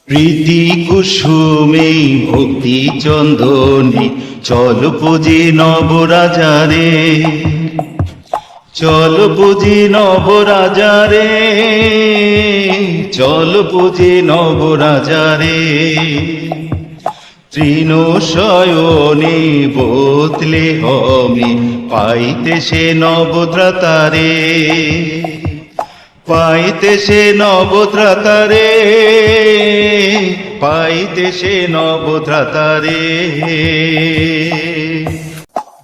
প্রীতি কুসুমে ভক্তি চন্দনে চল পুজি নবরাজারে, চল পুজি নবরাজারে, চল পুজি নবরাজারে। তৃণ শয়নে বোতলে হমে পাইতে সে নবদ্রাতারে, পাইতে সে নবদ্রাতারে, পাইতে সে নবদ্রাতারে।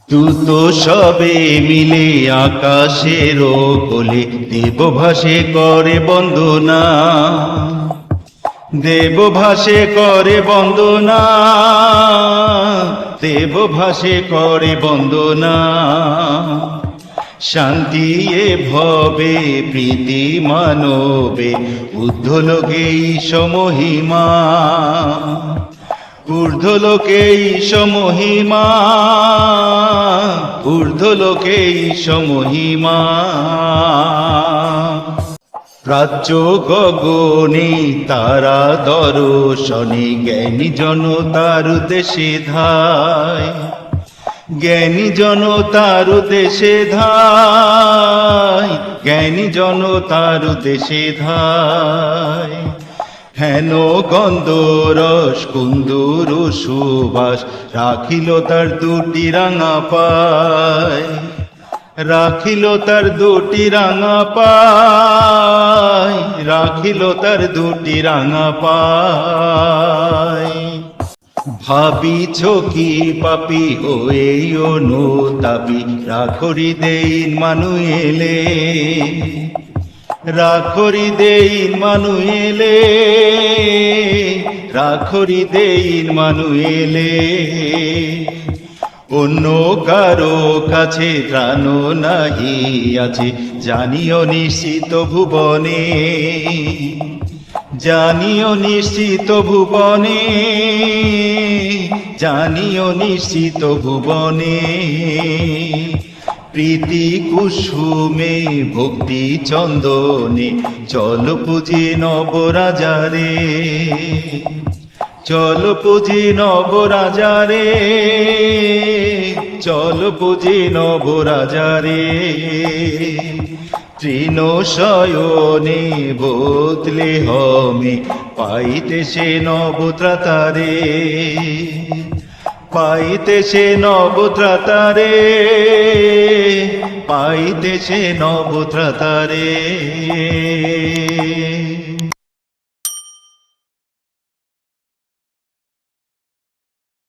দূত সবে মিলে আকাশের কোলে দেব ভাসে করে বন্দনা, দেব ভাসে করে বন্দনা, দেব ভাসে করে বন্দনা। শান্তি এ ভবে প্রীতি মানবে ঊর্ধ্বলোকে ঈশ মহিমা, ঊর্ধ্বলোকে ঈশ মহিমা, ঊর্ধ্বলোকে ঈশ মহিমা। প্রাচ্য গগনে তারা দর্শনে জ্ঞানী জনতার দেশে ধায়, জ্ঞানী জনতার দেশে ধায়, জ্ঞানী জনতার দেশে ধায়। হেন গন্ধ রস কুন্দুর সুবাস রাখিল তার দুটি রাঙা পায়, রাখিল তার দুটি রাঙা পায়, রাখিল তার দুটি রাঙা পায়। ভাবিছ কি পাপি হয়ে অনুতাপি রাখরি দেইন মানুয়েলে, রাখরি দেইন মানুয়েলে, রাখরি দেইন মানুয়েলে। অন্য কারো কাছে ত্রাণ নাহি আছে জানিও নিশ্চিত ভুবনে, জানিও নিশ্চিত ভুবনে, জানিও নিশ্চিত ভুবনে। প্রীতি কুসুমে ভক্তি চন্দনে চল পুজি নবরাজারে, চল পুজি নবরাজারে, চল পুজি নবরাজারে। তৃণ শয়নে বোতলে হমে পাইতে সে নবদ্রাতারে, পাইতে সে নবদ্রাতারে, পাইতে সে নবদ্রাতারে।